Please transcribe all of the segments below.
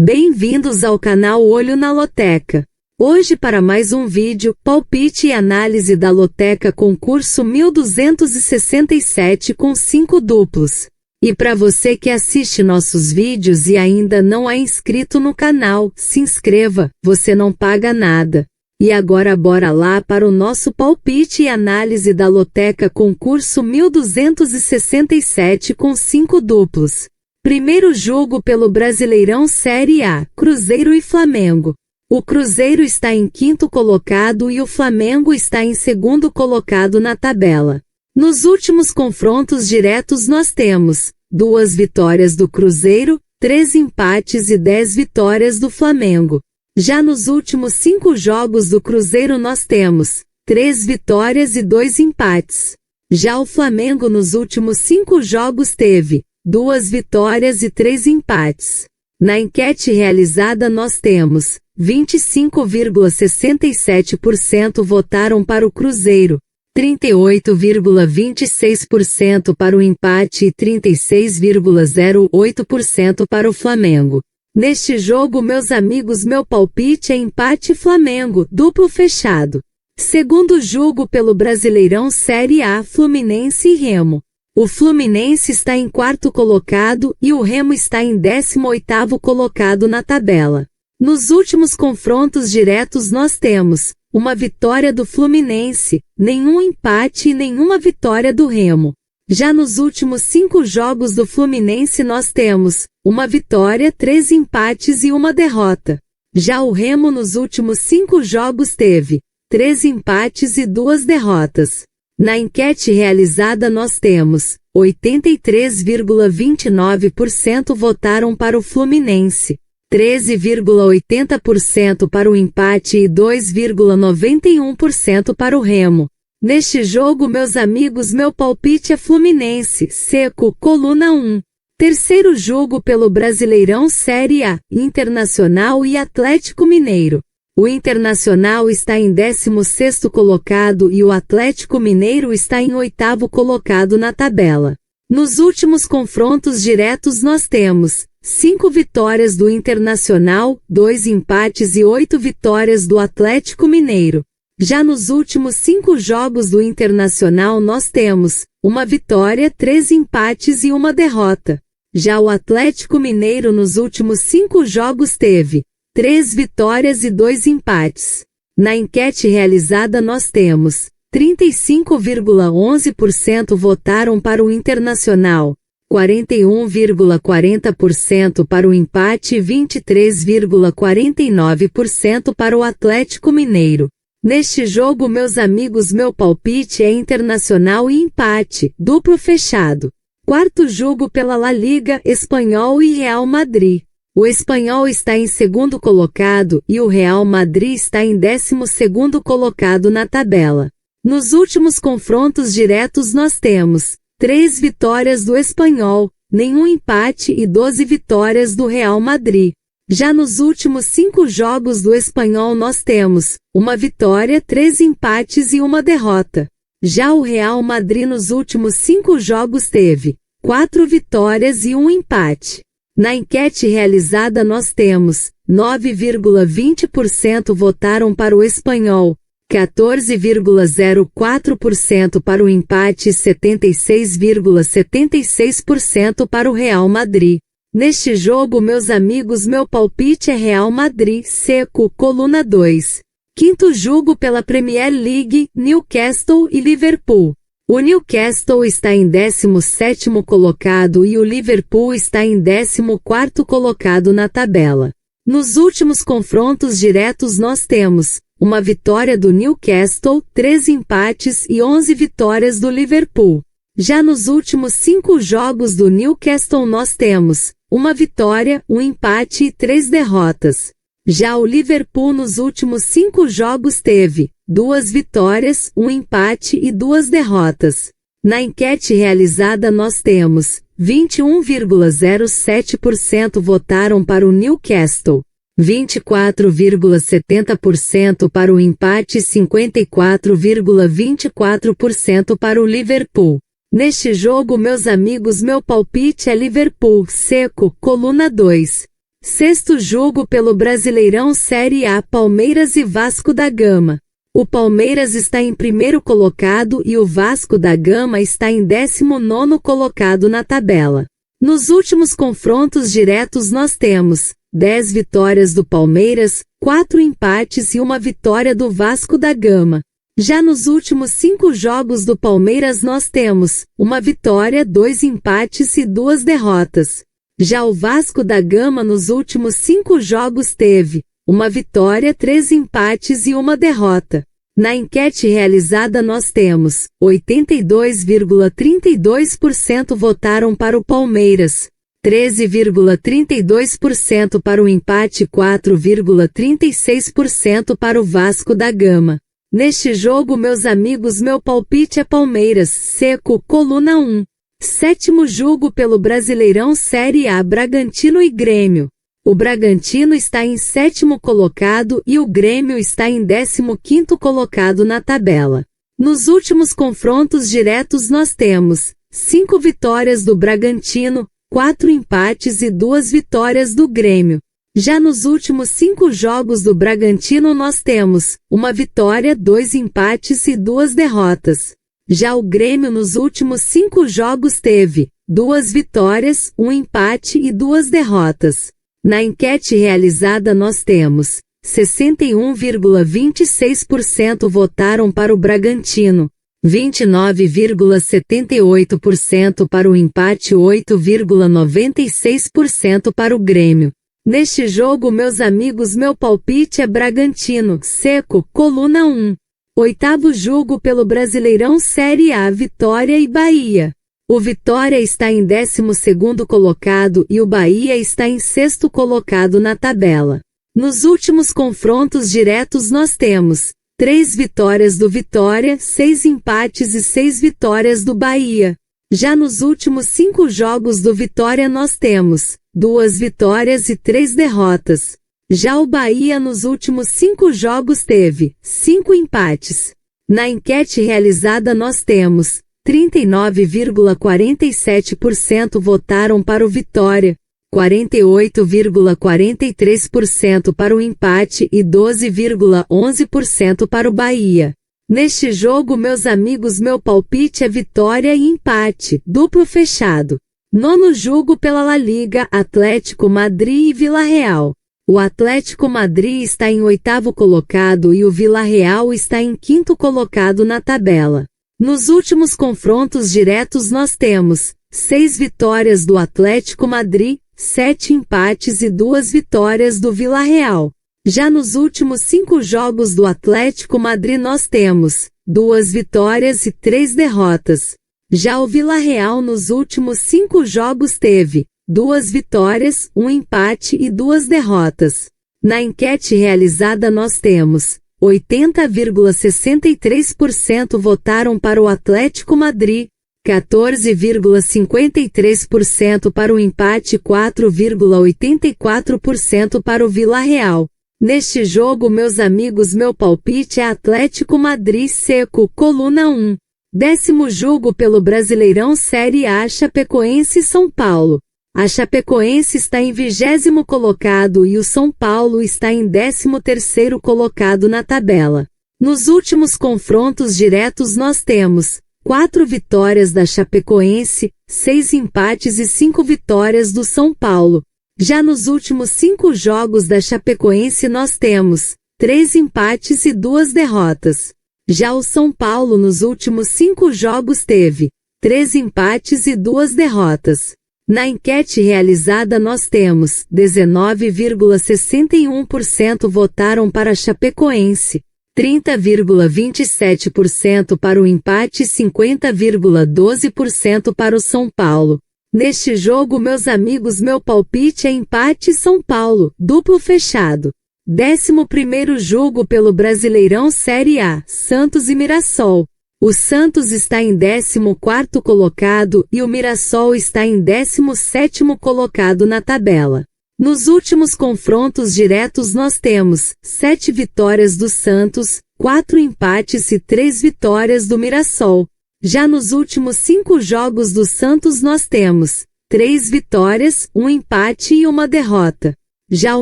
Bem-vindos ao canal Olho na Loteca. Hoje para mais um vídeo, palpite e análise da Loteca concurso 1267 com 5 duplos. E para você que assiste nossos vídeos e ainda não é inscrito no canal, se inscreva, você não paga nada. E agora bora lá para o nosso palpite e análise da Loteca concurso 1267 com 5 duplos. Primeiro jogo pelo Brasileirão Série A, Cruzeiro e Flamengo. O Cruzeiro está em quinto colocado e o Flamengo está em segundo colocado na tabela. Nos últimos confrontos diretos nós temos 2 vitórias do Cruzeiro, 3 empates e 10 vitórias do Flamengo. Já nos últimos 5 jogos do Cruzeiro nós temos 3 vitórias e 2 empates. Já o Flamengo nos últimos 5 jogos teve 2 vitórias e 3 empates. Na enquete realizada nós temos 25,67% votaram para o Cruzeiro, 38,26% para o empate e 36,08% para o Flamengo. Neste jogo, meus amigos, meu palpite é empate Flamengo, duplo fechado. Segundo jogo pelo Brasileirão Série A, Fluminense e Remo. O Fluminense está em quarto colocado e o Remo está em 18º colocado na tabela. Nos últimos confrontos diretos nós temos uma vitória do Fluminense, nenhum empate e nenhuma vitória do Remo. Já nos últimos 5 jogos do Fluminense nós temos uma vitória, 3 empates e uma derrota. Já o Remo nos últimos 5 jogos teve 3 empates e 2 derrotas. Na enquete realizada nós temos 83,29% votaram para o Fluminense, 13,80% para o empate e 2,91% para o Remo. Neste jogo, meus amigos, meu palpite é Fluminense, seco, coluna 1. Terceiro jogo pelo Brasileirão Série A, Internacional e Atlético Mineiro. O Internacional está em 16º colocado e o Atlético Mineiro está em 8º colocado na tabela. Nos últimos confrontos diretos nós temos 5 vitórias do Internacional, 2 empates e 8 vitórias do Atlético Mineiro. Já nos últimos 5 jogos do Internacional nós temos uma vitória, 3 empates e uma derrota. Já o Atlético Mineiro nos últimos 5 jogos teve 3 vitórias e 2 empates. Na enquete realizada nós temos 35,11% votaram para o Internacional, 41,40% para o empate e 23,49% para o Atlético Mineiro. Neste jogo, meus amigos, meu palpite é Internacional e empate, duplo fechado. Quarto jogo pela La Liga, Espanhol e Real Madrid. O Espanhol está em segundo colocado e o Real Madrid está em 12º colocado na tabela. Nos últimos confrontos diretos nós temos 3 vitórias do Espanhol, nenhum empate e 12 vitórias do Real Madrid. Já nos últimos 5 jogos do Espanhol nós temos uma vitória, 3 empates e uma derrota. Já o Real Madrid nos últimos 5 jogos teve 4 vitórias e 1 empate. Na enquete realizada nós temos 9,20% votaram para o Espanhol, 14,04% para o empate e 76,76% para o Real Madrid. Neste jogo, meus amigos, meu palpite é Real Madrid, seco, coluna 2. Quinto jogo pela Premier League, Newcastle e Liverpool. O Newcastle está em 17º colocado e o Liverpool está em 14º colocado na tabela. Nos últimos confrontos diretos nós temos uma vitória do Newcastle, 3 empates e 11 vitórias do Liverpool. Já nos últimos 5 jogos do Newcastle nós temos uma vitória, 1 empate e 3 derrotas. Já o Liverpool nos últimos 5 jogos teve 2 vitórias, 1 empate e 2 derrotas. Na enquete realizada nós temos 21,07% votaram para o Newcastle, 24,70% para o empate e 54,24% para o Liverpool. Neste jogo, meus amigos, meu palpite é Liverpool, seco, coluna 2. Sexto jogo pelo Brasileirão Série A, Palmeiras e Vasco da Gama. O Palmeiras está em primeiro colocado e o Vasco da Gama está em 19º colocado na tabela. Nos últimos confrontos diretos nós temos 10 vitórias do Palmeiras, 4 empates e 1 vitória do Vasco da Gama. Já nos últimos 5 jogos do Palmeiras nós temos 1 vitória, 2 empates e 2 derrotas. Já o Vasco da Gama nos últimos 5 jogos teve 1 vitória, 3 empates e 1 derrota. Na enquete realizada nós temos 82,32% votaram para o Palmeiras, 13,32% para o empate e 4,36% para o Vasco da Gama. Neste jogo, meus amigos, meu palpite é Palmeiras, seco, coluna 1. Sétimo jogo pelo Brasileirão Série A, Bragantino e Grêmio. O Bragantino está em 7º colocado e o Grêmio está em 15º colocado na tabela. Nos últimos confrontos diretos nós temos 5 vitórias do Bragantino, 4 empates e 2 vitórias do Grêmio. Já nos últimos 5 jogos do Bragantino nós temos 1 vitória, 2 empates e 2 derrotas. Já o Grêmio nos últimos 5 jogos teve 2 vitórias, 1 empate e 2 derrotas. Na enquete realizada nós temos 61,26% votaram para o Bragantino, 29,78% para o empate e 8,96% para o Grêmio. Neste jogo, meus amigos, meu palpite é Bragantino, seco, coluna 1. Oitavo jogo pelo Brasileirão Série A, Vitória e Bahia. O Vitória está em 12º colocado e o Bahia está em 6º colocado na tabela. Nos últimos confrontos diretos nós temos 3 vitórias do Vitória, 6 empates e 6 vitórias do Bahia. Já nos últimos 5 jogos do Vitória nós temos 2 vitórias e 3 derrotas. Já o Bahia nos últimos 5 jogos teve 5 empates. Na enquete realizada nós temos 39,47% votaram para o Vitória, 48,43% para o empate e 12,11% para o Bahia. Neste jogo, meus amigos, meu palpite é vitória e empate, duplo fechado. Nono jogo pela La Liga, Atlético Madrid e Vila Real. O Atlético Madrid está em 8º colocado e o Vila Real está em 5º colocado na tabela. Nos últimos confrontos diretos nós temos 6 vitórias do Atlético Madrid, 7 empates e 2 vitórias do Vila Real. Já nos últimos 5 jogos do Atlético Madrid nós temos 2 vitórias e 3 derrotas. Já o Vila Real nos últimos 5 jogos teve 2 vitórias, 1 empate e 2 derrotas. Na enquete realizada nós temos 80,63% votaram para o Atlético Madrid, 14,53% para o empate e 4,84% para o Vila Real. Neste jogo, meus amigos, meu palpite é Atlético Madrid, seco, coluna 1. Décimo jogo pelo Brasileirão Série A, Chapecoense e São Paulo. A Chapecoense está em 20º colocado e o São Paulo está em 13º colocado na tabela. Nos últimos confrontos diretos nós temos 4 vitórias da Chapecoense, 6 empates e 5 vitórias do São Paulo. Já nos últimos 5 jogos da Chapecoense nós temos 3 empates e 2 derrotas. Já o São Paulo nos últimos 5 jogos teve 3 empates e 2 derrotas. Na enquete realizada nós temos 19,61% votaram para a Chapecoense, 30,27% para o empate e 50,12% para o São Paulo. Neste jogo, meus amigos, meu palpite é empate São Paulo, duplo fechado. 11º jogo pelo Brasileirão Série A, Santos e Mirassol. O Santos está em 14º colocado e o Mirassol está em 17º colocado na tabela. Nos últimos confrontos diretos nós temos 7 vitórias do Santos, 4 empates e 3 vitórias do Mirassol. Já nos últimos 5 jogos do Santos nós temos 3 vitórias, 1 empate e 1 derrota. Já o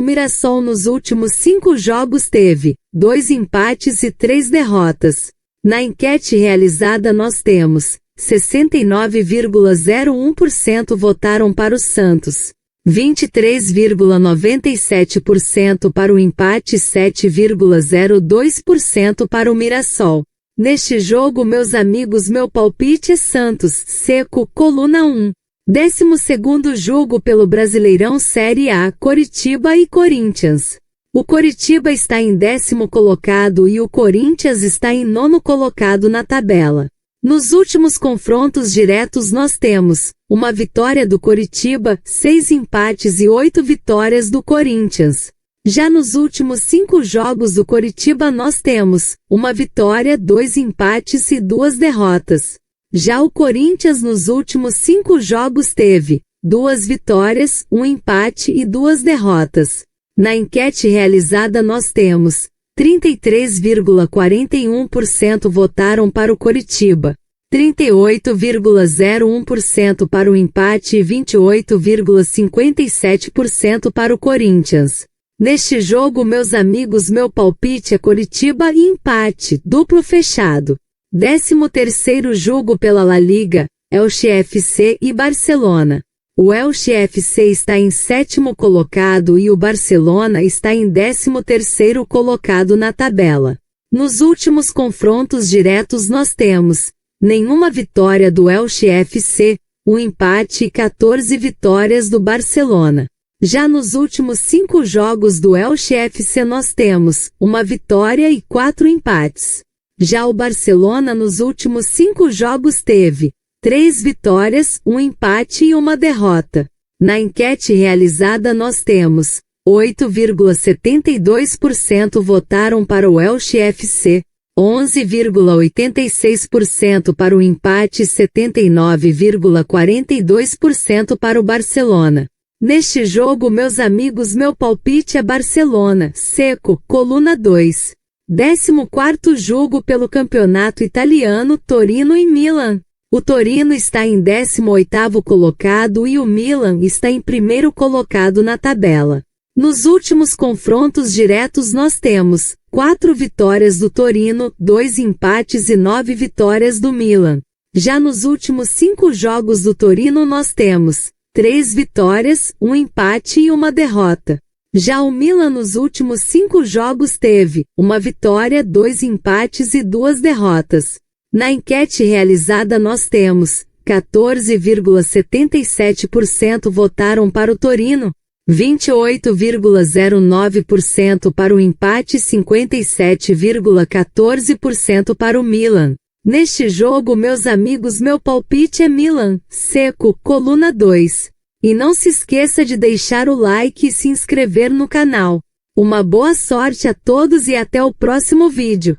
Mirassol nos últimos 5 jogos teve 2 empates e 3 derrotas. Na enquete realizada nós temos 69,01% votaram para o Santos, 23,97% para o empate e 7,02% para o Mirassol. Neste jogo, meus amigos, meu palpite é Santos, seco, coluna 1. 12º jogo pelo Brasileirão Série A, Coritiba e Corinthians. O Coritiba está em 10º colocado e o Corinthians está em 9º colocado na tabela. Nos últimos confrontos diretos nós temos uma vitória do Coritiba, 6 empates e 8 vitórias do Corinthians. Já nos últimos 5 jogos do Coritiba nós temos uma vitória, 2 empates e 2 derrotas. Já o Corinthians nos últimos 5 jogos teve 2 vitórias, 1 empate e 2 derrotas. Na enquete realizada nós temos 33,41% votaram para o Coritiba, 38,01% para o empate e 28,57% para o Corinthians. Neste jogo, meus amigos, meu palpite é Coritiba e empate, duplo fechado. 13º jogo pela La Liga, Elche FC e Barcelona. O Elche FC está em 7º colocado e o Barcelona está em 13º colocado na tabela. Nos últimos confrontos diretos nós temos nenhuma vitória do Elche FC, um empate e 14 vitórias do Barcelona. Já nos últimos 5 jogos do Elche FC nós temos uma vitória e 4 empates. Já o Barcelona nos últimos 5 jogos teve 3 vitórias, 1 empate e 1 derrota. Na enquete realizada nós temos 8,72% votaram para o Elche FC, 11,86% para o empate e 79,42% para o Barcelona. Neste jogo, meus amigos, meu palpite é Barcelona, seco, coluna 2. 14º jogo pelo campeonato italiano, Torino e Milan. O Torino está em 18º colocado e o Milan está em 1º colocado na tabela. Nos últimos confrontos diretos nós temos 4 vitórias do Torino, 2 empates e 9 vitórias do Milan. Já nos últimos 5 jogos do Torino nós temos 3 vitórias, 1 empate e 1 derrota. Já o Milan nos últimos 5 jogos teve uma vitória, 2 empates e 2 derrotas. Na enquete realizada nós temos 14,77% votaram para o Torino, 28,09% para o empate e 57,14% para o Milan. Neste jogo, meus amigos, meu palpite é Milan, seco, coluna 2. E não se esqueça de deixar o like e se inscrever no canal. Uma boa sorte a todos e até o próximo vídeo.